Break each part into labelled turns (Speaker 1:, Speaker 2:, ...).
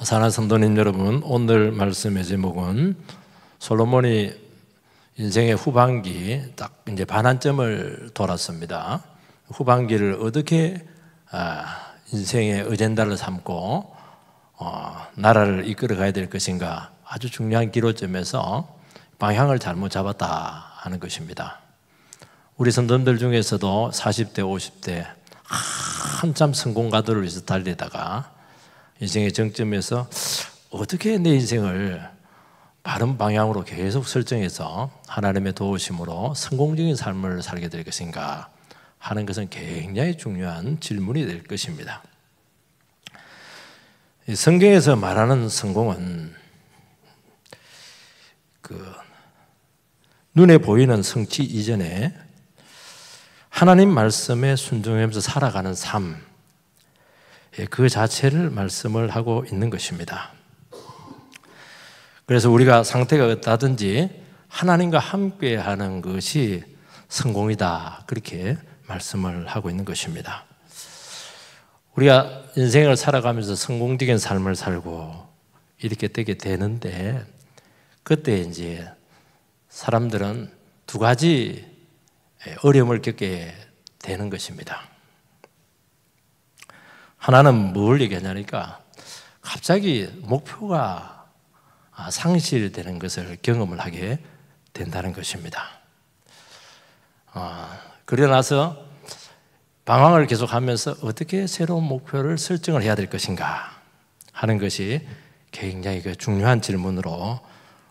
Speaker 1: 사랑하는 성도님 여러분, 오늘 말씀의 제목은 솔로몬이 인생의 후반기 딱 이제 반환점을 돌았습니다. 후반기를 어떻게 인생의 어젠다를 삼고 나라를 이끌어 가야 될 것인가, 아주 중요한 기로점에서 방향을 잘못 잡았다 하는 것입니다. 우리 성도님들 중에서도 40대, 50대 한참 성공가도를 위해서 달리다가 인생의 정점에서 어떻게 내 인생을 바른 방향으로 계속 설정해서 하나님의 도우심으로 성공적인 삶을 살게 될 것인가 하는 것은 굉장히 중요한 질문이 될 것입니다. 성경에서 말하는 성공은 눈에 보이는 성취 이전에 하나님 말씀에 순종하면서 살아가는 삶, 그 자체를 말씀을 하고 있는 것입니다. 그래서 우리가 상태가 어떠하든지 하나님과 함께하는 것이 성공이다, 그렇게 말씀을 하고 있는 것입니다. 우리가 인생을 살아가면서 성공적인 삶을 살고 이렇게 되게 되는데, 그때 이제 사람들은 두 가지 어려움을 겪게 되는 것입니다. 하나는 뭘 얘기하냐니까, 갑자기 목표가 상실되는 것을 경험을 하게 된다는 것입니다. 그러고 나서 방황을 계속하면서 어떻게 새로운 목표를 설정을 해야 될 것인가 하는 것이 굉장히 중요한 질문으로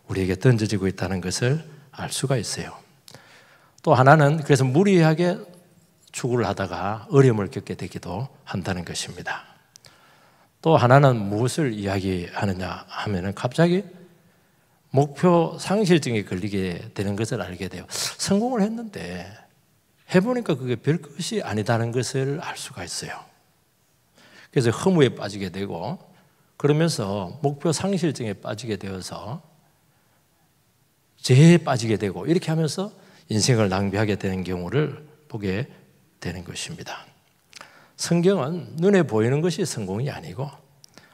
Speaker 1: 우리에게 던져지고 있다는 것을 알 수가 있어요. 또 하나는 그래서 무리하게 추구를 하다가 어려움을 겪게 되기도 한다는 것입니다. 또 하나는 무엇을 이야기하느냐 하면은 갑자기 목표 상실증에 걸리게 되는 것을 알게 돼요. 성공을 했는데 해보니까 그게 별것이 아니다는 것을 알 수가 있어요. 그래서 허무에 빠지게 되고, 그러면서 목표 상실증에 빠지게 되어서 재해에 빠지게 되고, 이렇게 하면서 인생을 낭비하게 되는 경우를 보게 되는 것입니다. 성경은 눈에 보이는 것이 성공이 아니고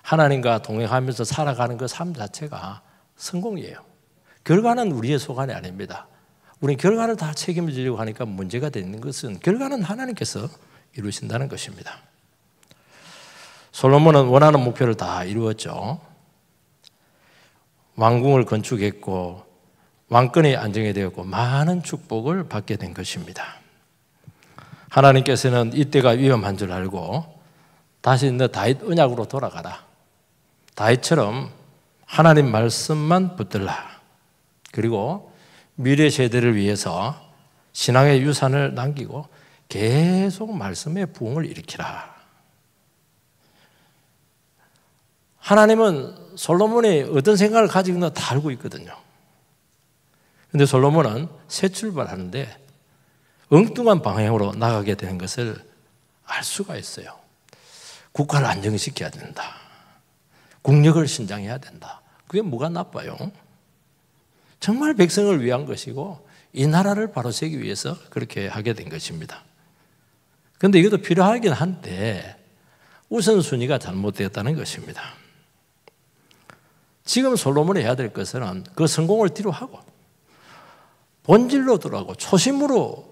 Speaker 1: 하나님과 동행하면서 살아가는 그 삶 자체가 성공이에요. 결과는 우리의 소관이 아닙니다. 우리는 결과를 다 책임을 지려고 하니까 문제가 되는 것은 결과는 하나님께서 이루신다는 것입니다. 솔로몬은 원하는 목표를 다 이루었죠. 왕궁을 건축했고 왕권이 안정이 되었고 많은 축복을 받게 된 것입니다. 하나님께서는 이때가 위험한 줄 알고 다시 너 다윗 언약으로 돌아가라. 다윗처럼 하나님 말씀만 붙들라. 그리고 미래 세대를 위해서 신앙의 유산을 남기고 계속 말씀의 부흥을 일으키라. 하나님은 솔로몬이 어떤 생각을 가지고 있나 다 알고 있거든요. 그런데 솔로몬은 새 출발하는데 엉뚱한 방향으로 나가게 되는 것을 알 수가 있어요. 국가를 안정시켜야 된다. 국력을 신장해야 된다. 그게 뭐가 나빠요? 정말 백성을 위한 것이고 이 나라를 바로 세우기 위해서 그렇게 하게 된 것입니다. 그런데 이것도 필요하긴 한데 우선순위가 잘못되었다는 것입니다. 지금 솔로몬이 해야 될 것은 그 성공을 뒤로 하고 본질로 돌아가고 초심으로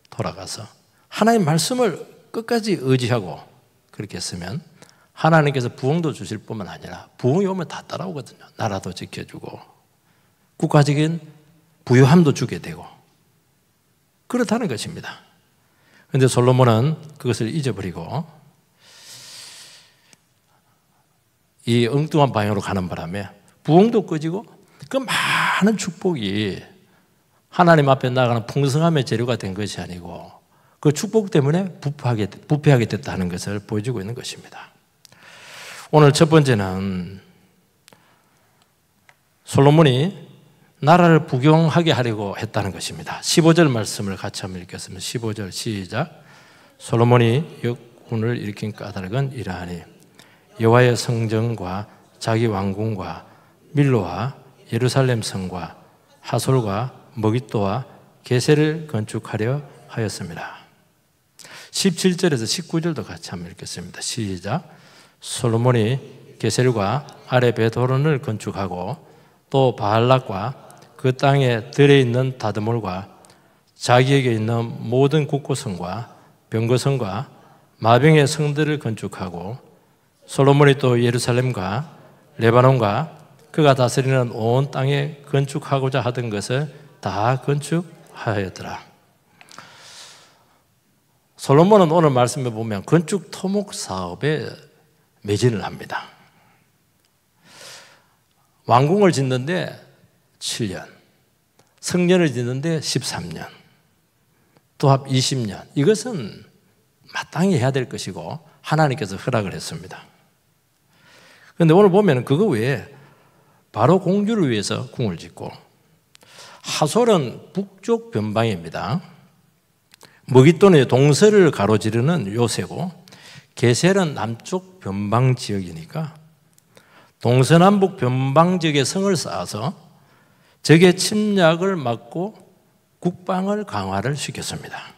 Speaker 1: 돌아가서 하나님 말씀을 끝까지 의지하고 그렇게 했으면 하나님께서 부흥도 주실 뿐만 아니라 부흥이 오면 다 따라오거든요. 나라도 지켜주고 국가적인 부유함도 주게 되고 그렇다는 것입니다. 그런데 솔로몬은 그것을 잊어버리고 이 엉뚱한 방향으로 가는 바람에 부흥도 꺼지고 그 많은 축복이 하나님 앞에 나가는 풍성함의 재료가 된 것이 아니고 그 축복 때문에 부패하게 됐다는 것을 보여주고 있는 것입니다. 오늘 첫 번째는 솔로몬이 나라를 부경하게 하려고 했다는 것입니다. 15절 말씀을 같이 한번 읽겠습니다. 15절 시작. 솔로몬이 역군을 일으킨 까닭은 이러하니 여호와의 성전과 자기 왕궁과 밀로와 예루살렘 성과 하솔과 머깃도와 게셀을 건축하려 하였습니다. 17절에서 19절도 같이 한번 읽겠습니다. 시작. 솔로몬이 게셀과 아래 베토론을 건축하고 또 바알락과 그 땅에 들어있는 다드몰과 자기에게 있는 모든 국고성과 병거성과 마병의 성들을 건축하고 솔로몬이 또 예루살렘과 레바논과 그가 다스리는 온 땅에 건축하고자 하던 것을 다 건축하였더라. 솔로몬은 오늘 말씀에 보면 건축 토목 사업에 매진을 합니다. 왕궁을 짓는데 7년, 성전을 짓는데 13년, 또 합 20년. 이것은 마땅히 해야 될 것이고 하나님께서 허락을 했습니다. 그런데 오늘 보면 그거 외에 바로 공주를 위해서 궁을 짓고, 하솔은 북쪽 변방입니다. 머깃돈의 동서를 가로지르는 요새고, 게셀은 남쪽 변방 지역이니까 동서남북 변방 지역에 성을 쌓아서 적의 침략을 막고 국방을 강화를 시켰습니다.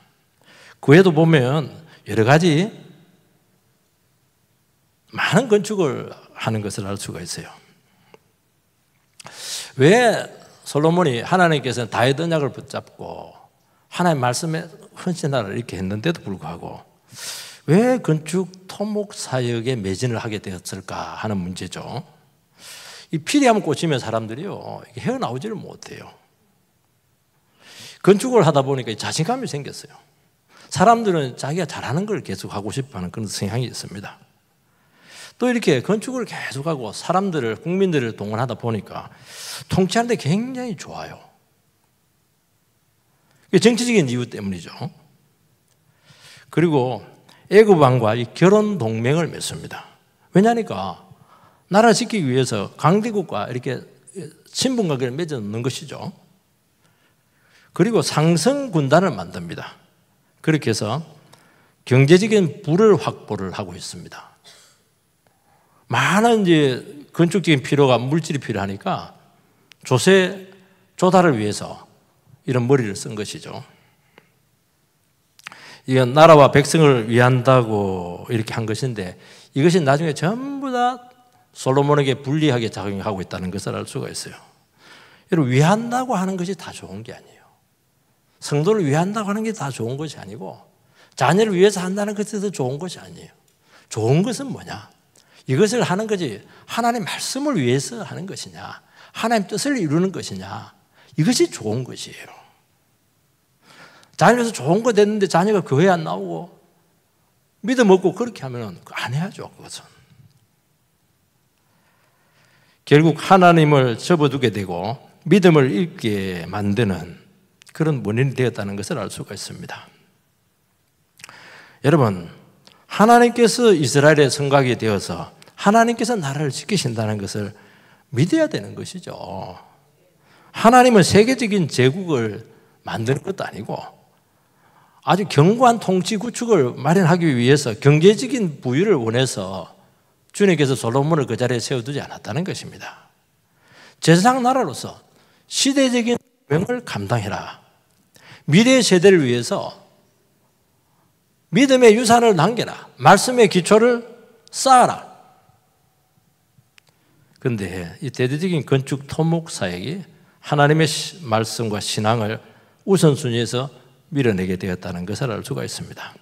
Speaker 1: 그 외에도 보면 여러 가지 많은 건축을 하는 것을 알 수가 있어요. 왜 솔로몬이 하나님께서는 다윗 언약을 붙잡고 하나님 말씀에 헌신하라 이렇게 했는데도 불구하고 왜 건축 토목 사역에 매진을 하게 되었을까 하는 문제죠. 이 피리함 꽂히면 사람들이요 헤어나오지를 못해요. 건축을 하다 보니까 자신감이 생겼어요. 사람들은 자기가 잘하는 걸 계속 하고 싶어하는 그런 성향이 있습니다. 또 이렇게 건축을 계속하고 사람들을, 국민들을 동원하다 보니까 통치하는 데 굉장히 좋아요. 정치적인 이유 때문이죠. 그리고 애굽 왕과 결혼 동맹을 맺습니다. 왜냐니까 나라를 지키기 위해서 강대국과 이렇게 친분 관계를 맺어놓는 것이죠. 그리고 상성 군단을 만듭니다. 그렇게 해서 경제적인 부를 확보를 하고 있습니다. 많은 이제 건축적인 필요가 물질이 필요하니까 조세 조달을 위해서 이런 머리를 쓴 것이죠. 이건 나라와 백성을 위한다고 이렇게 한 것인데 이것이 나중에 전부 다 솔로몬에게 불리하게 작용하고 있다는 것을 알 수가 있어요. 여러분, 위한다고 하는 것이 다 좋은 게 아니에요. 성도를 위한다고 하는 게 다 좋은 것이 아니고 자녀를 위해서 한다는 것이 더 좋은 것이 아니에요. 좋은 것은 뭐냐? 이것을 하는 것이 하나님 말씀을 위해서 하는 것이냐, 하나님 뜻을 이루는 것이냐, 이것이 좋은 것이에요. 자녀에서 좋은 거 됐는데 자녀가 교회 안 나오고 믿음 없고 그렇게 하면 안 해야죠. 그것은 결국 하나님을 접어두게 되고 믿음을 잃게 만드는 그런 원인이 되었다는 것을 알 수가 있습니다. 여러분, 하나님께서 이스라엘의 성곽이 되어서 하나님께서 나라를 지키신다는 것을 믿어야 되는 것이죠. 하나님은 세계적인 제국을 만드는 것도 아니고 아주 견고한 통치 구축을 마련하기 위해서 경제적인 부유를 원해서 주님께서 솔로몬을 그 자리에 세워두지 않았다는 것입니다. 제사장 나라로서 시대적인 명을 감당해라. 미래의 세대를 위해서 믿음의 유산을 남겨라. 말씀의 기초를 쌓아라. 그런데 이 대대적인 건축 토목 사역이 하나님의 말씀과 신앙을 우선순위에서 밀어내게 되었다는 것을 알 수가 있습니다.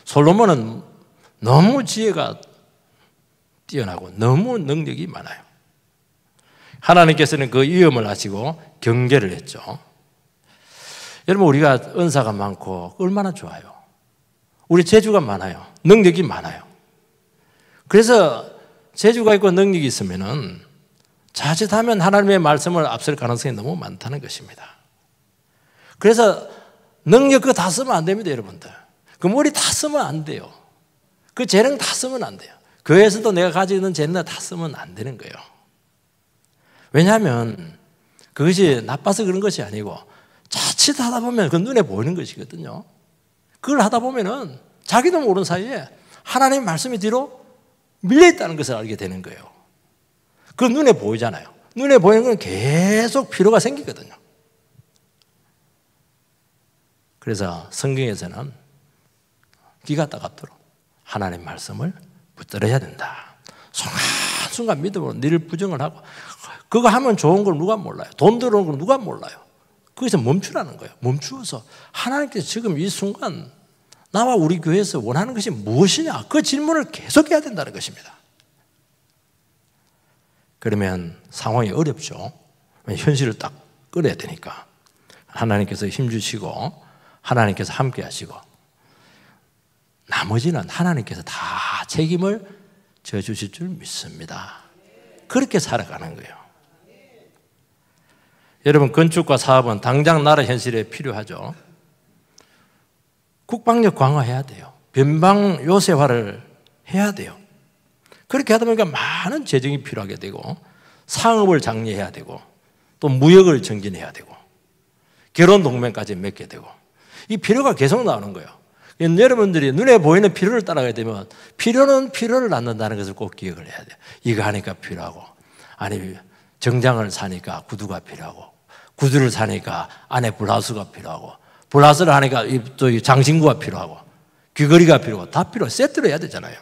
Speaker 1: 솔로몬은 너무 지혜가 뛰어나고 너무 능력이 많아요. 하나님께서는 그 위험을 아시고 경계를 했죠. 여러분, 우리가 은사가 많고 얼마나 좋아요. 우리 재주가 많아요. 능력이 많아요. 그래서 재주가 있고 능력이 있으면은 자칫하면 하나님의 말씀을 앞설 가능성이 너무 많다는 것입니다. 그래서 능력 그거 다 쓰면 안 됩니다, 여러분들. 그 머리 다 쓰면 안 돼요. 그 재능 다 쓰면 안 돼요. 교회에서도 내가 가지고 있는 재능 다 쓰면 안 되는 거예요. 왜냐하면 그것이 나빠서 그런 것이 아니고 자칫 하다 보면 그 눈에 보이는 것이거든요. 그걸 하다 보면은 자기도 모르는 사이에 하나님의 말씀이 뒤로 밀려있다는 것을 알게 되는 거예요. 그 눈에 보이잖아요. 눈에 보이는 건 계속 필요가 생기거든요. 그래서 성경에서는 귀가 따갑도록 하나님의 말씀을 붙들어야 된다. 한순간 믿음으로 늘 부정을 하고, 그거 하면 좋은 걸 누가 몰라요? 돈 들어오는 걸 누가 몰라요? 거기서 멈추라는 거예요. 멈추어서 하나님께서 지금 이 순간 나와 우리 교회에서 원하는 것이 무엇이냐? 그 질문을 계속해야 된다는 것입니다. 그러면 상황이 어렵죠. 현실을 딱 끌어야 되니까. 하나님께서 힘주시고 하나님께서 함께 하시고 나머지는 하나님께서 다 책임을 져주실 줄 믿습니다. 그렇게 살아가는 거예요. 여러분, 건축과 사업은 당장 나라 현실에 필요하죠. 국방력 강화해야 돼요. 변방 요새화를 해야 돼요. 그렇게 하다 보니까 많은 재정이 필요하게 되고 상업을 장려해야 되고 또 무역을 정진해야 되고 결혼 동맹까지 맺게 되고 이 필요가 계속 나오는 거예요. 여러분들이 눈에 보이는 필요를 따라가게 되면 필요는 필요를 낳는다는 것을 꼭 기억을 해야 돼요. 이거 하니까 필요하고, 아니 정장을 사니까 구두가 필요하고, 구두를 사니까 안에 블라우스가 필요하고, 블라우스를 하니까 또 장신구가 필요하고, 귀걸이가 필요하고, 다 필요해. 세트로 해야 되잖아요.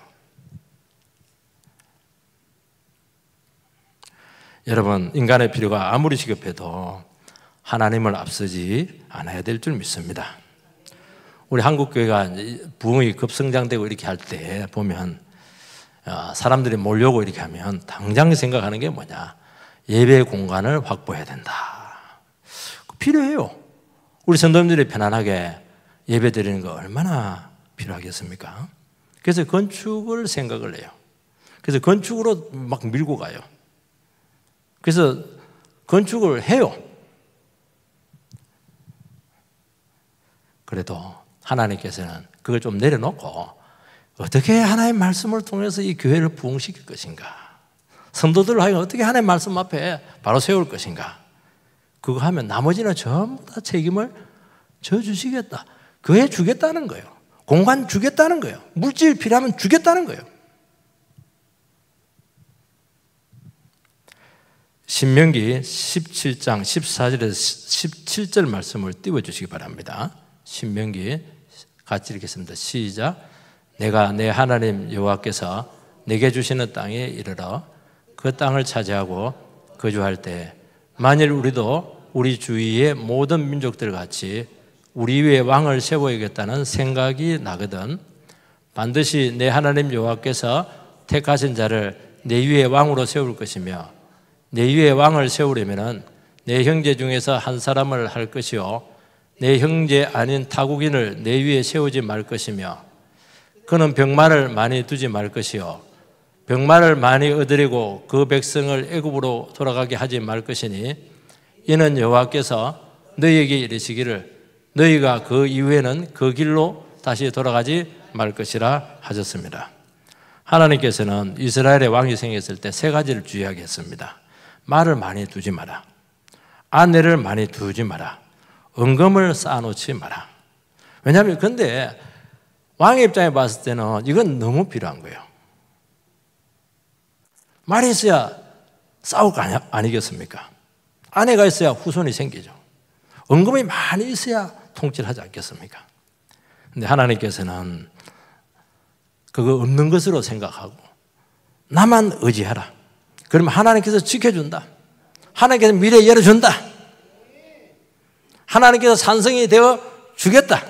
Speaker 1: 여러분, 인간의 필요가 아무리 시급해도 하나님을 앞서지 않아야 될 줄 믿습니다. 우리 한국교회가 부흥이 급성장되고 이렇게 할 때 보면 사람들이 몰려오고 이렇게 하면 당장 생각하는 게 뭐냐? 예배 공간을 확보해야 된다. 필요해요. 우리 성도님들이 편안하게 예배 드리는 거 얼마나 필요하겠습니까? 그래서 건축을 생각을 해요. 그래서 건축으로 막 밀고 가요. 그래서 건축을 해요. 그래도 하나님께서는 그걸 좀 내려놓고 어떻게 하나님의 말씀을 통해서 이 교회를 부흥시킬 것인가, 성도들을 하여 어떻게 하나님의 말씀 앞에 바로 세울 것인가, 그거 하면 나머지는 전부 다 책임을 져주시겠다. 교회 주겠다는 거예요. 공간 주겠다는 거예요. 물질 필요하면 주겠다는 거예요. 신명기 17장 14절에서 17절 말씀을 띄워주시기 바랍니다. 신명기 같이 읽겠습니다. 시작. 내가 내 하나님 여호와께서 내게 주시는 땅에 이르러 그 땅을 차지하고 거주할 때 만일 우리도 우리 주위의 모든 민족들 같이 우리 위에 왕을 세워야겠다는 생각이 나거든 반드시 내 하나님 여호와께서 택하신 자를 내 위에 왕으로 세울 것이며 내 위에 왕을 세우려면 내 형제 중에서 한 사람을 할 것이요 내 형제 아닌 타국인을 내 위에 세우지 말 것이며 그는 병마를 많이 두지 말 것이요 병마를 많이 얻으려고 그 백성을 애굽으로 돌아가게 하지 말 것이니 이는 여호와께서 너희에게 이르시기를 너희가 그 이후에는 그 길로 다시 돌아가지 말 것이라 하셨습니다. 하나님께서는 이스라엘의 왕이 생겼을 때 세 가지를 주의하게 했습니다. 말을 많이 두지 마라. 아내를 많이 두지 마라. 은금을 쌓아놓지 마라. 왜냐하면 근데 왕의 입장에 봤을 때는 이건 너무 필요한 거예요. 말이 있어야 싸울 거 아니겠습니까? 아내가 있어야 후손이 생기죠. 은금이 많이 있어야 통치를 하지 않겠습니까? 근데 하나님께서는 그거 없는 것으로 생각하고 나만 의지하라. 그러면 하나님께서 지켜준다. 하나님께서 미래 열어준다. 하나님께서 산성이 되어 주겠다.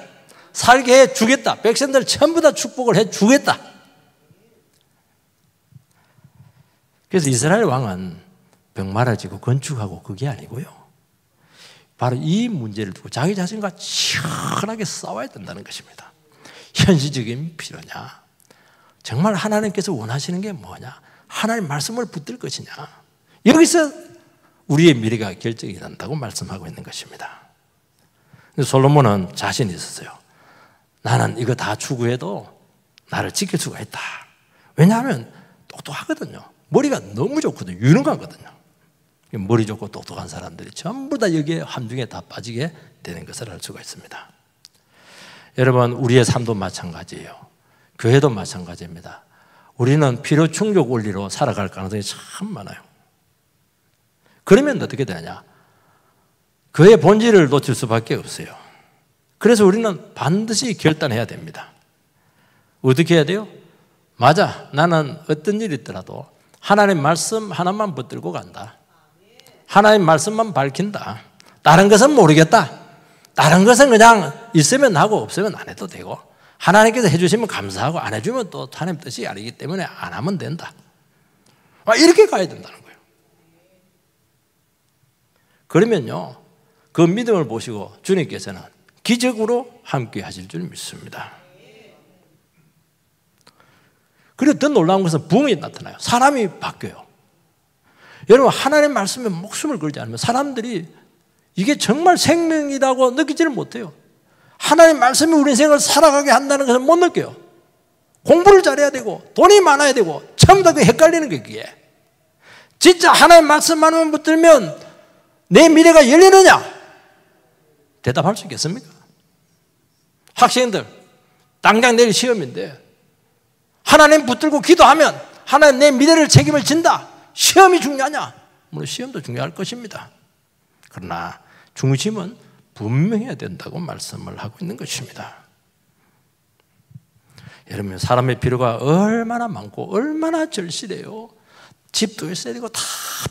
Speaker 1: 살게 해 주겠다. 백성들 전부 다 축복을 해 주겠다. 그래서 이스라엘 왕은 병마를 지고 건축하고 그게 아니고요. 바로 이 문제를 두고 자기 자신과 치열하게 싸워야 된다는 것입니다. 현실적인 필요냐? 정말 하나님께서 원하시는 게 뭐냐? 하나님 말씀을 붙들 것이냐? 여기서 우리의 미래가 결정이 난다고 말씀하고 있는 것입니다. 솔로몬은 자신이 있었어요. 나는 이거 다 추구해도 나를 지킬 수가 있다. 왜냐하면 똑똑하거든요. 머리가 너무 좋거든요. 유능하거든요. 머리 좋고 똑똑한 사람들이 전부 다 여기에 함중에 다 빠지게 되는 것을 알 수가 있습니다. 여러분, 우리의 삶도 마찬가지예요. 교회도 마찬가지입니다. 우리는 필요 충족 원리로 살아갈 가능성이 참 많아요. 그러면 어떻게 되느냐? 그의 본질을 놓칠 수밖에 없어요. 그래서 우리는 반드시 결단해야 됩니다. 어떻게 해야 돼요? 맞아, 나는 어떤 일이 있더라도 하나님 말씀 하나만 붙들고 간다. 하나님 말씀만 밝힌다. 다른 것은 모르겠다. 다른 것은 그냥 있으면 하고 없으면 안 해도 되고 하나님께서 해주시면 감사하고 안 해주면 또 하나님 뜻이 아니기 때문에 안 하면 된다. 이렇게 가야 된다는 거예요. 그러면요, 그 믿음을 보시고 주님께서는 기적으로 함께 하실 줄 믿습니다. 그리고 더 놀라운 것은 부흥이 나타나요. 사람이 바뀌어요. 여러분, 하나님 말씀에 목숨을 걸지 않으면 사람들이 이게 정말 생명이라고 느끼지를 못해요. 하나님 말씀이 우리 인생을 살아가게 한다는 것을 못 느껴요. 공부를 잘해야 되고 돈이 많아야 되고 전부 다 헷갈리는 게 그게. 진짜 하나님 말씀만을 붙들면 내 미래가 열리느냐? 대답할 수 있겠습니까? 학생들 당장 내일 시험인데 하나님 붙들고 기도하면 하나님 내 미래를 책임을 진다. 시험이 중요하냐? 물론 시험도 중요할 것입니다. 그러나 중심은 분명해야 된다고 말씀을 하고 있는 것입니다. 여러분, 사람의 필요가 얼마나 많고 얼마나 절실해요. 집도 있어야 되고 다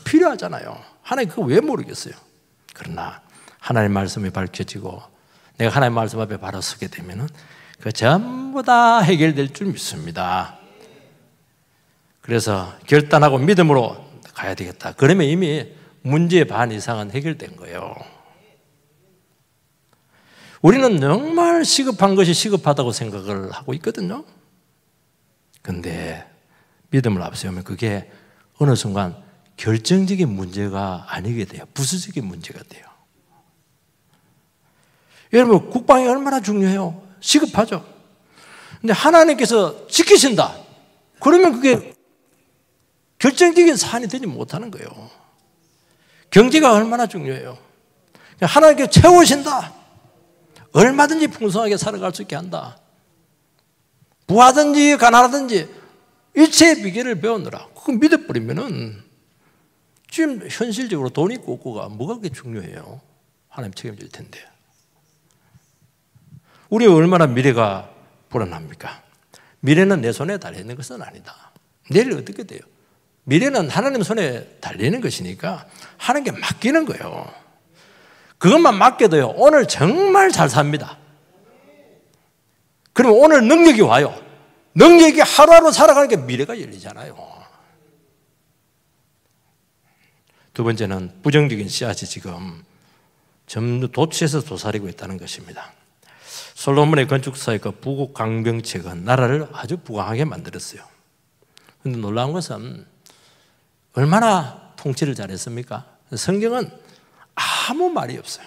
Speaker 1: 필요하잖아요. 하나님 그거 왜 모르겠어요. 그러나 하나님 말씀이 밝혀지고 내가 하나님 말씀 앞에 바로 서게 되면 그 전부 다 해결될 줄 믿습니다. 그래서 결단하고 믿음으로 가야 되겠다. 그러면 이미 문제의 반 이상은 해결된 거예요. 우리는 정말 시급한 것이 시급하다고 생각을 하고 있거든요. 그런데 믿음을 앞세우면 그게 어느 순간 결정적인 문제가 아니게 돼요. 부수적인 문제가 돼요. 여러분, 국방이 얼마나 중요해요. 시급하죠. 근데 하나님께서 지키신다. 그러면 그게 결정적인 사안이 되지 못하는 거예요. 경제가 얼마나 중요해요. 하나님께서 채우신다. 얼마든지 풍성하게 살아갈 수 있게 한다. 부하든지 가난하든지 일체의 비결을 배우느라 그거 믿어버리면은 지금 현실적으로 돈 있고 없고가 뭐가 그렇게 중요해요. 하나님 책임질 텐데. 우리 얼마나 미래가 불안합니까? 미래는 내 손에 달려있는 것은 아니다. 내일 어떻게 돼요? 미래는 하나님 손에 달리는 것이니까 하나님께 맡기는 거예요. 그것만 맡겨도요, 오늘 정말 잘 삽니다. 그러면 오늘 능력이 와요. 능력이 하루하루 살아가는 게 미래가 열리잖아요. 두 번째는 부정적인 씨앗이 지금 점점 도처에서 도사리고 있다는 것입니다. 솔로몬의 건축사의 그 부국 강병책은 나라를 아주 부강하게 만들었어요. 그런데 놀라운 것은 얼마나 통치를 잘했습니까? 성경은 아무 말이 없어요.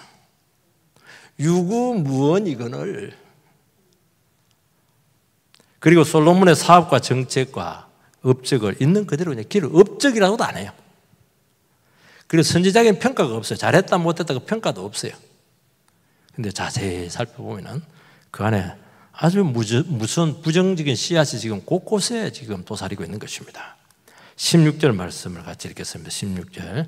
Speaker 1: 유구무원이거늘. 그리고 솔로몬의 사업과 정책과 업적을 있는 그대로 그냥 길을 업적이라고도 안 해요. 그리고 선지자적인 평가가 없어요. 잘했다 못했다 그 평가도 없어요. 근데 자세히 살펴보면은 그 안에 아주 무슨 부정적인 씨앗이 지금 곳곳에 지금 도사리고 있는 것입니다. 16절 말씀을 같이 읽겠습니다. 16절,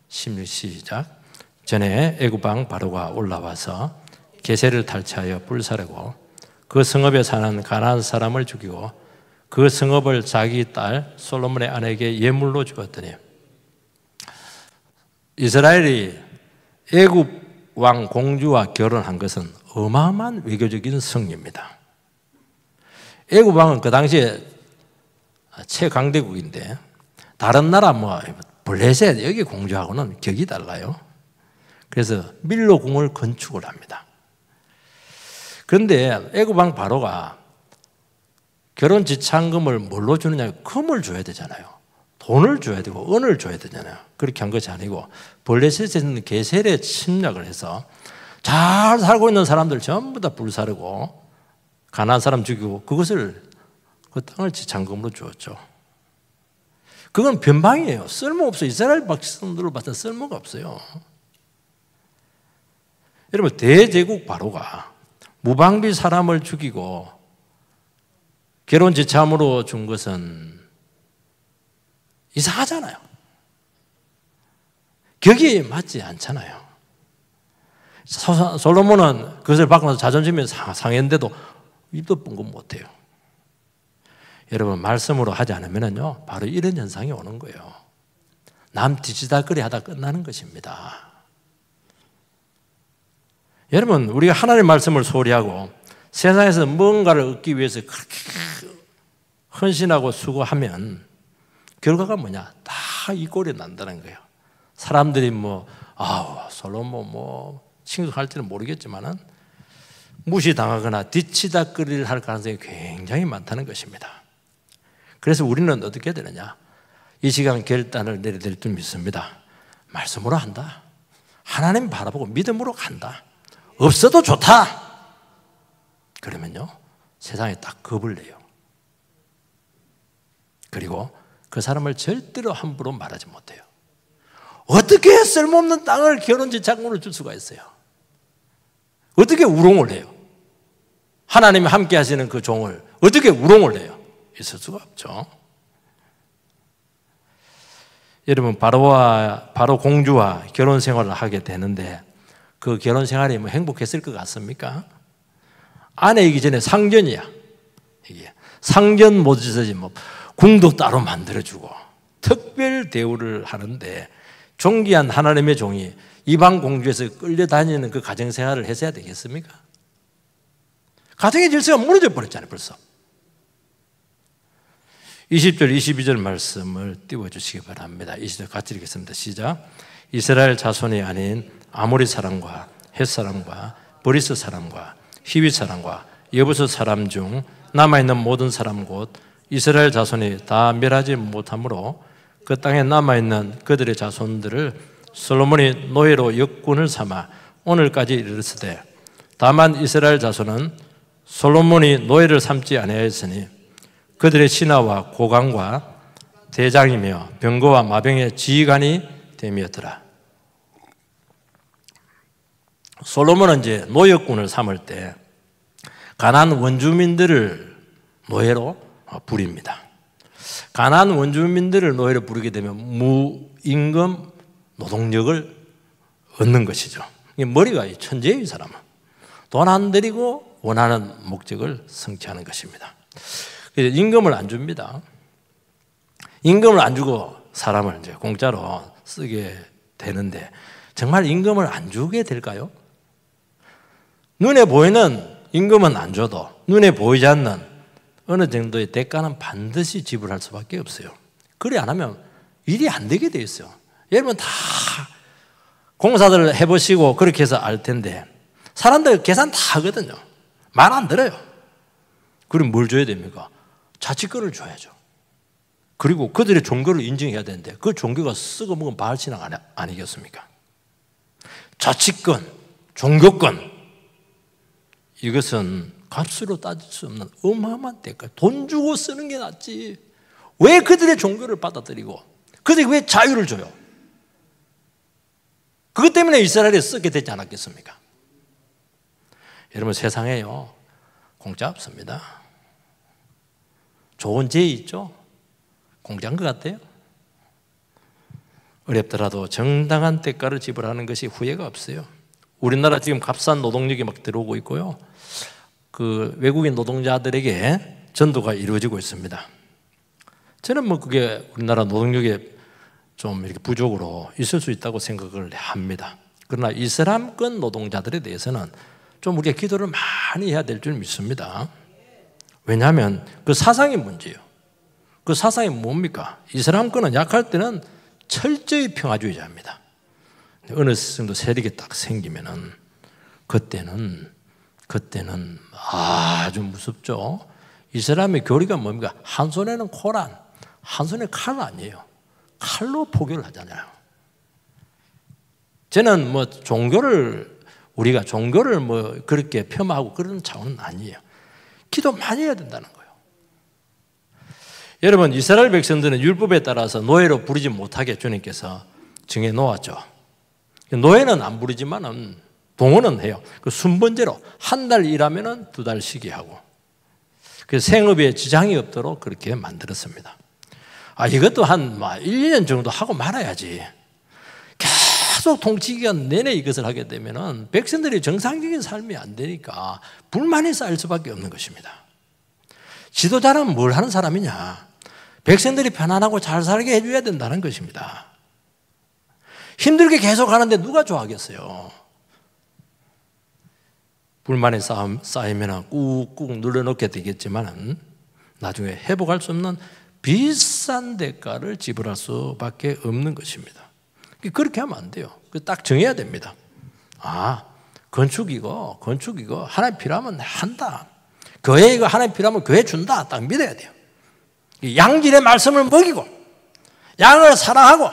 Speaker 1: 16 시작. 전에 애굽 왕 바로가 올라와서 게셀을 탈취하여 불사르고 그 성읍에 사는 가나안 사람을 죽이고 그 성읍을 자기 딸 솔로몬의 아내에게 예물로 주었더니 이스라엘이 애굽 왕 공주와 결혼한 것은 어마어마한 외교적인 승리입니다. 애굽 왕은 그 당시에 최강대국인데 다른 나라 뭐 블레셋 여기 공주하고는 격이 달라요. 그래서 밀로 궁을 건축을 합니다. 그런데 애굽 왕 바로가 결혼 지참금을 뭘로 주느냐? 금을 줘야 되잖아요. 돈을 줘야 되고 은을 줘야 되잖아요. 그렇게 한 것이 아니고 블레셋에 있는 게셀에 침략을 해서 잘 살고 있는 사람들 전부 다 불사르고 가난한 사람 죽이고 그것을 그 땅을 지참금으로 주었죠. 그건 변방이에요. 쓸모없어요. 이스라엘 백성들로 봤을 때 쓸모가 없어요. 여러분, 대제국 바로가 무방비 사람을 죽이고 결혼 지참으로 준 것은 이상하잖아요. 격이 맞지 않잖아요. 솔로몬은 그것을 받고 나서 자존심이 상했는데도 입도 뻥긋 못해요. 여러분 말씀으로 하지 않으면요 바로 이런 현상이 오는 거예요. 남 뒤지다거리 하다 끝나는 것입니다. 여러분 우리가 하나님의 말씀을 소리하고 세상에서 뭔가를 얻기 위해서 그렇게 헌신하고 수고하면 결과가 뭐냐? 다 이 꼴이 난다는 거예요. 사람들이 솔로몬 칭송할지는 모르겠지만은 무시당하거나 뒤치다거리를 할 가능성이 굉장히 많다는 것입니다. 그래서 우리는 어떻게 해야 되느냐? 이 시간 결단을 내려야 될 줄 믿습니다. 말씀으로 한다. 하나님 바라보고 믿음으로 간다. 없어도 좋다. 그러면요 세상에 딱 겁을 내요. 그리고 그 사람을 절대로 함부로 말하지 못해요. 어떻게 쓸모없는 땅을 결혼지 장군을 줄 수가 있어요? 어떻게 우롱을 해요? 하나님이 함께 하시는 그 종을 어떻게 우롱을 해요? 있을 수가 없죠. 여러분 바로 공주와 결혼 생활을 하게 되는데 그 결혼 생활이 행복했을 것 같습니까? 아내이기 전에 상전이야. 이게 상전 못지서지 궁도 따로 만들어주고 특별 대우를 하는데 존귀한 하나님의 종이 이방 공주에서 끌려다니는 그 가정생활을 했어야 되겠습니까? 가정의 질서가 무너져 버렸잖아요 벌써. 20절 22절 말씀을 띄워주시기 바랍니다. 20절 같이 읽겠습니다. 시작. 이스라엘 자손이 아닌 아모리 사람과 헷 사람과 브리스 사람과 히위 사람과 여부스 사람 중 남아있는 모든 사람 곧 이스라엘 자손이 다 멸하지 못하므로 그 땅에 남아있는 그들의 자손들을 솔로몬이 노예로 역군을 삼아 오늘까지 이르렀으되 다만 이스라엘 자손은 솔로몬이 노예를 삼지 아니하였으니 그들의 신하와 고관과 대장이며 병거와 마병의 지휘관이 됨이었더라. 솔로몬은 이제 노역군을 삼을 때 가나안 원주민들을 노예로 부립니다. 가나안 원주민들을 노예로 부르게 되면 무임금 노동력을 얻는 것이죠. 머리가 천재예요, 이 사람은. 돈 안 들이고 원하는 목적을 성취하는 것입니다. 임금을 안 줍니다. 임금을 안 주고 사람을 이제 공짜로 쓰게 되는데 정말 임금을 안 주게 될까요? 눈에 보이는 임금은 안 줘도 눈에 보이지 않는 어느 정도의 대가는 반드시 지불할 수밖에 없어요. 그래 안 하면 일이 안 되게 돼 있어요. 여러분 다 공사들을 해보시고 그렇게 해서 알 텐데 사람들 계산 다 하거든요. 말 안 들어요. 그럼 뭘 줘야 됩니까? 자치권을 줘야죠. 그리고 그들의 종교를 인정해야 되는데 그 종교가 썩어 먹은 바알신앙 아니겠습니까? 자치권, 종교권 이것은 값으로 따질 수 없는 어마어마한 대가. 돈 주고 쓰는 게 낫지. 왜 그들의 종교를 받아들이고 그들이 왜 자유를 줘요? 그것 때문에 이스라엘이 썩게 되지 않았겠습니까? 여러분 세상에요 공짜 없습니다. 좋은 제의 있죠? 공짜인 것 같아요? 어렵더라도 정당한 대가를 지불하는 것이 후회가 없어요. 우리나라 지금 값싼 노동력이 막 들어오고 있고요. 그 외국인 노동자들에게 전도가 이루어지고 있습니다. 저는 그게 우리나라 노동력에 좀 이렇게 부족으로 있을 수 있다고 생각을 합니다. 그러나 이슬람권 노동자들에 대해서는 좀 우리가 기도를 많이 해야 될 줄 믿습니다. 왜냐하면 그 사상이 문제예요. 그 사상이 뭡니까? 이슬람권은 약할 때는 철저히 평화주의자입니다. 어느 정도 세력이 딱 생기면은 그때는 아주 무섭죠. 이슬람의 교리가 뭡니까? 한 손에는 코란, 한 손에 칼 아니에요. 칼로 포교를 하잖아요. 저는 우리가 종교를 그렇게 폄하하고 그런 차원은 아니에요. 기도 많이 해야 된다는 거예요. 여러분, 이스라엘 백성들은 율법에 따라서 노예로 부리지 못하게 주님께서 정해 놓았죠. 노예는 안 부리지만은 동원은 해요. 그 순번제로 한 달 일하면은 2달 쉬게 하고. 그래서 생업에 지장이 없도록 그렇게 만들었습니다. 이것도 한 1년 정도 하고 말아야지. 계속 통치기간 내내 이것을 하게 되면은 백성들이 정상적인 삶이 안 되니까 불만이 쌓일 수밖에 없는 것입니다. 지도자는 뭘 하는 사람이냐? 백성들이 편안하고 잘 살게 해줘야 된다는 것입니다. 힘들게 계속 하는데 누가 좋아하겠어요? 불만이 쌓이면 꾹꾹 눌러놓게 되겠지만 나중에 회복할 수 없는 비싼 대가를 지불할 수밖에 없는 것입니다. 그렇게 하면 안 돼요. 딱 정해야 됩니다. 건축이고 하나님 필요하면 한다. 교회 이거 하나님 필요하면 교회 준다. 딱 믿어야 돼요. 양질의 말씀을 먹이고 양을 사랑하고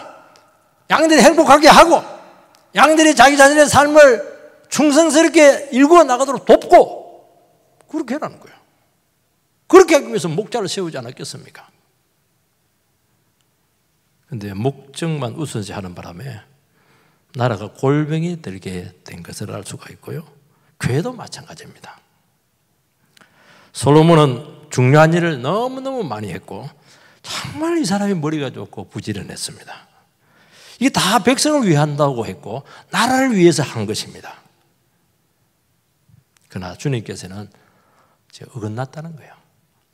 Speaker 1: 양들이 행복하게 하고 양들이 자기 자신의 삶을 충성스럽게 일구어 나가도록 돕고 그렇게 하라는 거예요. 그렇게 하기 위해서 목자를 세우지 않았겠습니까? 그런데 목적만 우선시하는 바람에 나라가 골병이 들게 된 것을 알 수가 있고요. 교회도 마찬가지입니다. 솔로몬은 중요한 일을 너무너무 많이 했고 정말 이 사람이 머리가 좋고 부지런했습니다. 이게 다 백성을 위해 한다고 했고 나라를 위해서 한 것입니다. 그러나 주님께서는 어긋났다는 거예요.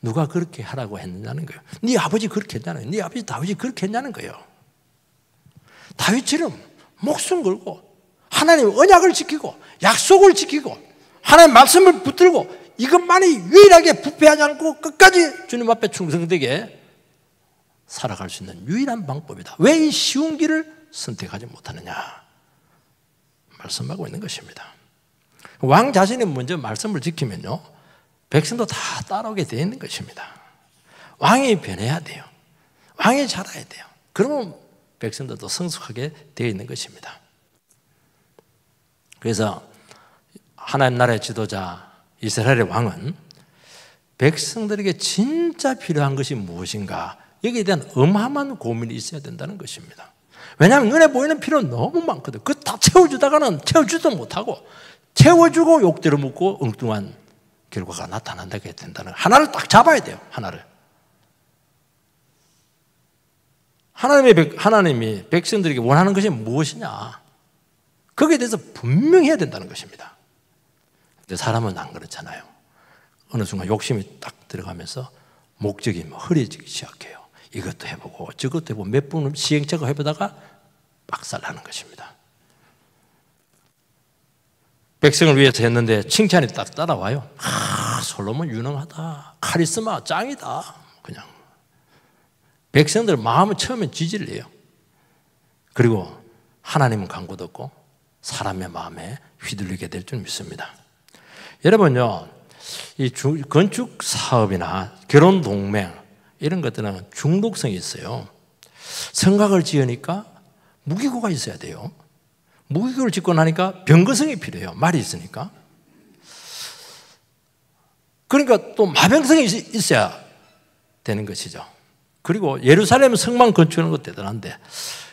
Speaker 1: 누가 그렇게 하라고 했느냐는 거예요. 네 아버지 그렇게 했냐는 거예요. 네 아버지 다윗이 그렇게 했냐는 거예요. 다윗처럼 목숨 걸고 하나님 언약을 지키고 약속을 지키고 하나님 말씀을 붙들고 이것만이 유일하게 부패하지 않고 끝까지 주님 앞에 충성되게 살아갈 수 있는 유일한 방법이다. 왜 이 쉬운 길을 선택하지 못하느냐 말씀하고 있는 것입니다. 왕 자신이 먼저 말씀을 지키면요 백성도 다 따라오게 되어 있는 것입니다. 왕이 변해야 돼요. 왕이 자라야 돼요. 그러면 백성들도 성숙하게 되어 있는 것입니다. 그래서 하나님 나라의 지도자 이스라엘의 왕은 백성들에게 진짜 필요한 것이 무엇인가 여기에 대한 엄함한 고민이 있어야 된다는 것입니다. 왜냐하면 눈에 보이는 필요는 너무 많거든. 그거 다 채워주다가는 채워주지도 못하고 채워주고 욕대로 묻고 엉뚱한 결과가 나타난다게 된다는 하나를 딱 잡아야 돼요. 하나를. 하나님이 백성들에게 원하는 것이 무엇이냐 거기에 대해서 분명히 해야 된다는 것입니다. 근데 사람은 안 그렇잖아요. 어느 순간 욕심이 딱 들어가면서 목적이 흐려지기 시작해요. 이것도 해보고 저것도 해보고 몇 번 시행착오 해보다가 박살나는 것입니다. 백성을 위해서 했는데 칭찬이 딱 따라와요. 솔로몬 유능하다. 카리스마 짱이다. 그냥 백성들 마음은 처음엔 지지를 해요. 그리고 하나님은 간구도 없고 사람의 마음에 휘둘리게 될 줄 믿습니다. 여러분요, 이 건축 사업이나 결혼 동맹 이런 것들은 중독성이 있어요. 성곽을 지으니까 무기고가 있어야 돼요. 무기고를 짓고 나니까 병거성이 필요해요. 말이 있으니까. 그러니까 또 마병성이 있어야 되는 것이죠. 그리고 예루살렘 성만 건축하는 것도 대단한데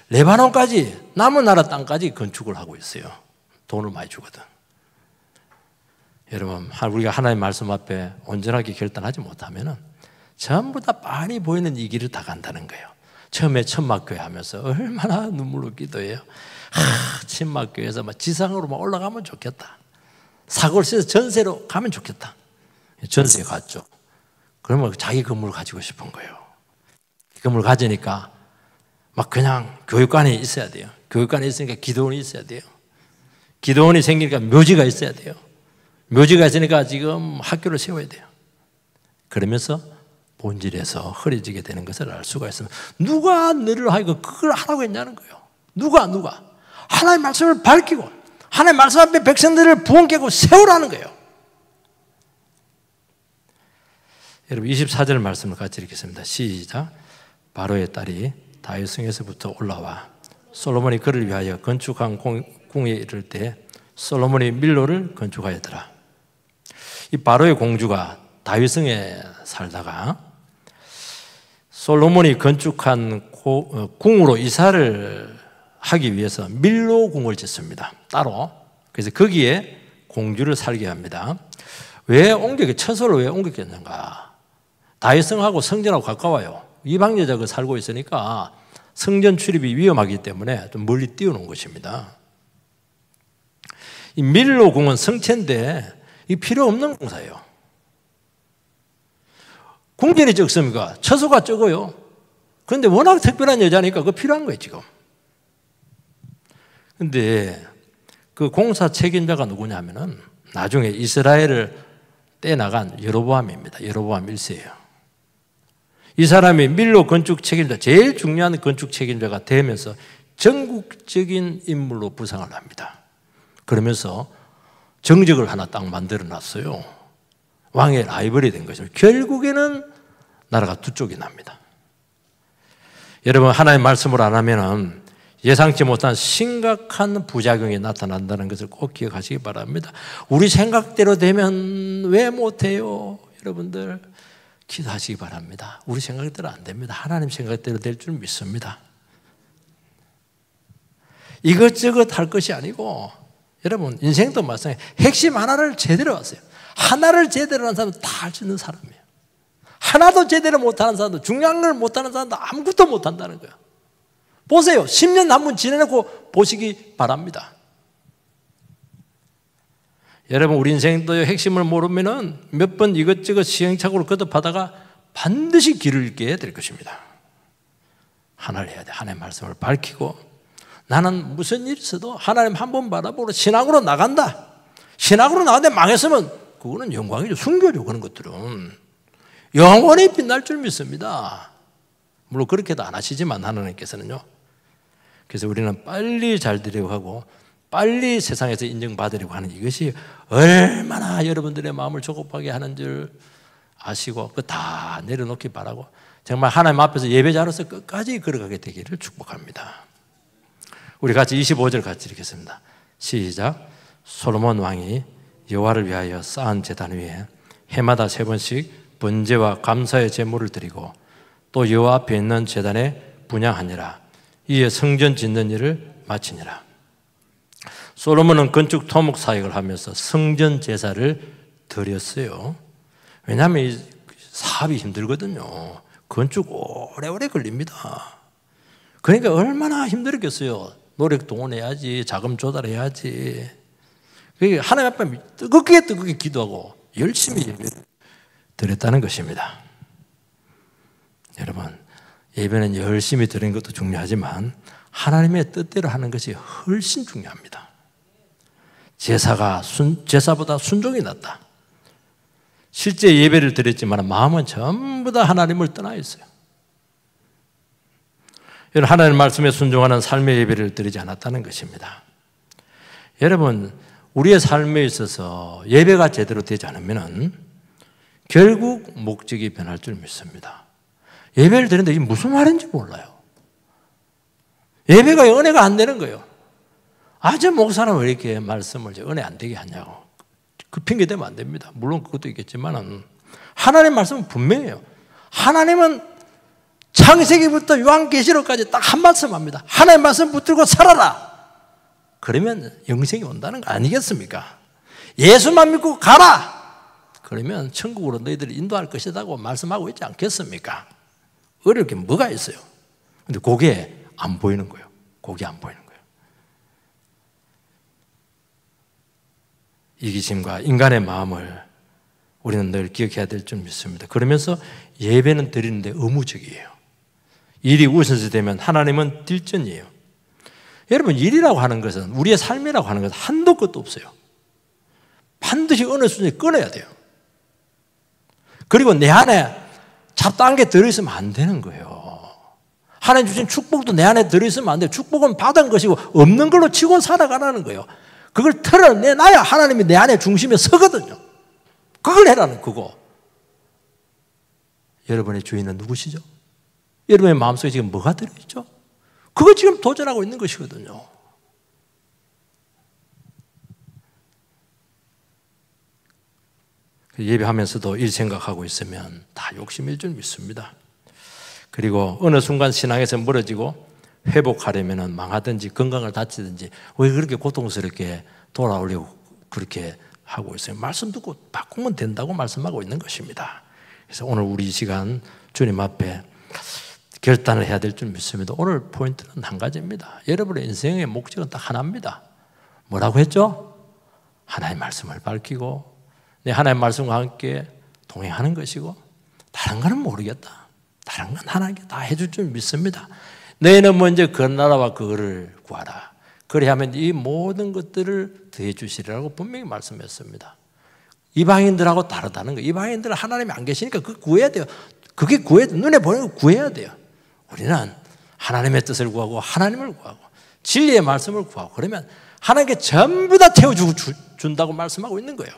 Speaker 1: 레바논까지 남은 나라 땅까지 건축을 하고 있어요. 돈을 많이 주거든. 여러분 우리가 하나님의 말씀 앞에 온전하게 결단하지 못하면 전부 다 빤히 보이는 이 길을 다 간다는 거예요. 처음에 천막교회 하면서 얼마나 눈물로 기도해요. 천막교회에서 지상으로 올라가면 좋겠다. 사고를 써서 전세로 가면 좋겠다. 전세에 갔죠. 그러면 자기 건물을 가지고 싶은 거예요. 건물을 가지니까 막 그냥 교육관이 있어야 돼요. 교육관이 있으니까 기도원이 있어야 돼요. 기도원이 생기니까 묘지가 있어야 돼요. 묘지가 있으니까 지금 학교를 세워야 돼요. 그러면서 본질에서 흐려지게 되는 것을 알 수가 있습니다. 누가 너를 하고 그걸 하라고 했냐는 거예요. 누가 하나님의 말씀을 밝히고 하나님의 말씀 앞에 백성들을 부엉 깨고 세우라는 거예요. 여러분 24절 말씀을 같이 읽겠습니다. 시작. 바로의 딸이 다윗성에서부터 올라와 솔로몬이 그를 위하여 건축한 궁에 이를 때 솔로몬이 밀로를 건축하였더라. 이 바로의 공주가 다윗성에 살다가 솔로몬이 건축한 궁으로 이사를 하기 위해서 밀로 궁을 짓습니다. 따로. 그래서 거기에 공주를 살게 합니다. 왜 처소를 왜 옮겼겠는가? 다윗성하고 성전하고 가까워요. 이방 여자가 살고 있으니까 성전 출입이 위험하기 때문에 좀 멀리 띄워놓은 것입니다. 이 밀로 궁은 성체인데 이 필요 없는 공사예요. 궁전이 적습니까? 처소가 적어요. 그런데 워낙 특별한 여자니까 그거 필요한 거예요, 지금. 근데 그 공사 책임자가 누구냐면은 나중에 이스라엘을 떼나간 여로보암입니다. 여로보암 1세예요. 이 사람이 밀로 건축 책임자, 제일 중요한 건축 책임자가 되면서 전국적인 인물로 부상을 합니다. 그러면서 정적을 하나 딱 만들어 놨어요. 왕의 라이벌이 된 것이죠. 결국에는 나라가 두 쪽이 납니다. 여러분, 하나님의 말씀을 안 하면은 예상치 못한 심각한 부작용이 나타난다는 것을 꼭 기억하시기 바랍니다. 우리 생각대로 되면 왜 못해요? 여러분들 기도하시기 바랍니다. 우리 생각대로 안 됩니다. 하나님 생각대로 될 줄 믿습니다. 이것저것 할 것이 아니고 여러분 인생도 마찬가지예요. 핵심 하나를 제대로 하세요. 하나를 제대로 하는 사람은 다 할 수 있는 사람이에요. 하나도 제대로 못하는 사람도, 중요한 걸 못하는 사람도 아무것도 못한다는 거예요. 보세요. 10년 한번 지내놓고 보시기 바랍니다. 여러분 우리 인생도 핵심을 모르면은 몇 번 이것저것 시행착오를 거듭하다가 반드시 길을 잃게 될 것입니다. 하나를 해야 돼. 하나님의 말씀을 밝히고 나는 무슨 일이 있어도 하나님 한 번 바라보고 신앙으로 나간다. 신앙으로 나가는데 망했으면 그거는 영광이죠. 순교죠. 그런 것들은 영원히 빛날 줄 믿습니다. 물론 그렇게도 안 하시지만 하나님께서는요. 그래서 우리는 빨리 잘 되려고 하고 빨리 세상에서 인정받으려고 하는 이것이 얼마나 여러분들의 마음을 조급하게 하는 줄 아시고 그거 다 내려놓기 바라고 정말 하나님 앞에서 예배자로서 끝까지 걸어가게 되기를 축복합니다. 우리 같이 25절 같이 읽겠습니다. 시작. 솔로몬 왕이 여호와를 위하여 쌓은 제단 위에 해마다 3번씩 번제와 감사의 제물을 드리고 또 여호와 앞에 있는 제단에 분향하니라. 이에 성전 짓는 일을 마치니라. 솔로몬은 건축 토목 사역을 하면서 성전 제사를 드렸어요. 왜냐하면 이 사업이 힘들거든요. 건축 오래오래 걸립니다. 그러니까 얼마나 힘들었겠어요. 노력 동원해야지, 자금 조달해야지. 하나님 앞에 뜨겁게 기도하고 열심히 예배를 드렸다는 것입니다. 여러분, 예배는 열심히 드리는 것도 중요하지만 하나님의 뜻대로 하는 것이 훨씬 중요합니다. 제사보다 순종이 낫다. 실제 예배를 드렸지만 마음은 전부 다 하나님을 떠나 있어요. 여러분, 하나님 말씀에 순종하는 삶의 예배를 드리지 않았다는 것입니다. 여러분, 우리의 삶에 있어서 예배가 제대로 되지 않으면 결국 목적이 변할 줄 믿습니다. 예배를 드리는데 이게 무슨 말인지 몰라요. 예배가 은혜가 안 되는 거예요. 저 목사는 왜 이렇게 말씀을 은혜 안 되게 하냐고. 그 핑계 대면 안 됩니다. 물론 그것도 있겠지만 하나님 말씀은 분명해요. 하나님은 창세기부터 요한계시록까지 딱 한 말씀 합니다. 하나님 말씀 붙들고 살아라. 그러면 영생이 온다는 거 아니겠습니까? 예수만 믿고 가라. 그러면 천국으로 너희들을 인도할 것이라고 말씀하고 있지 않겠습니까? 어려울 게 뭐가 있어요? 근데 그게 안 보이는 거예요. 그게 안 보이는 거예요. 이기심과 인간의 마음을 우리는 늘 기억해야 될 줄 믿습니다. 그러면서 예배는 드리는데 의무적이에요. 일이 우선시 되면 하나님은 딜전이에요. 여러분, 일이라고 하는 것은, 우리의 삶이라고 하는 것은 한도 끝도 없어요. 반드시 어느 수준에 끊어야 돼요. 그리고 내 안에 잡다한 게 들어있으면 안 되는 거예요. 하나님 주신 축복도 내 안에 들어있으면 안 돼요. 축복은 받은 것이고 없는 걸로 치고 살아가라는 거예요. 그걸 털어내놔야 하나님이 내 안에 중심에 서거든요. 그걸 해라는 거고. 여러분의 주인은 누구시죠? 여러분의 마음속에 지금 뭐가 들어있죠? 그거 지금 도전하고 있는 것이거든요. 예배하면서도 일 생각하고 있으면 다 욕심일 줄 믿습니다. 그리고 어느 순간 신앙에서 멀어지고 회복하려면 망하든지 건강을 다치든지 왜 그렇게 고통스럽게 돌아오려고 그렇게 하고 있어요. 말씀 듣고 바꾸면 된다고 말씀하고 있는 것입니다. 그래서 오늘 우리 이 시간 주님 앞에 결단을 해야 될 줄 믿습니다. 오늘 포인트는 한 가지입니다. 여러분의 인생의 목적은 딱 하나입니다. 뭐라고 했죠? 하나님의 말씀을 밝히고 하나님의 말씀과 함께 동행하는 것이고 다른 거는 모르겠다. 다른 건 하나님께 다 해줄 줄 믿습니다. 너희는 먼저 그 나라와 그거를 구하라. 그리하면 이 모든 것들을 더해 주시리라고 분명히 말씀했습니다. 이방인들하고 다르다는 거예요. 이방인들은 하나님이 안 계시니까 그거 구해야 돼요. 그게 구해야 돼요. 눈에 보이는 거 구해야 돼요. 우리는 하나님의 뜻을 구하고 하나님을 구하고 진리의 말씀을 구하고 그러면 하나님께 전부 다 채워주고 준다고 말씀하고 있는 거예요.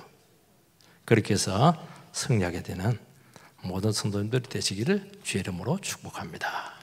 Speaker 1: 그렇게 해서 승리하게 되는 모든 성도님들이 되시기를 주의 이름으로 축복합니다.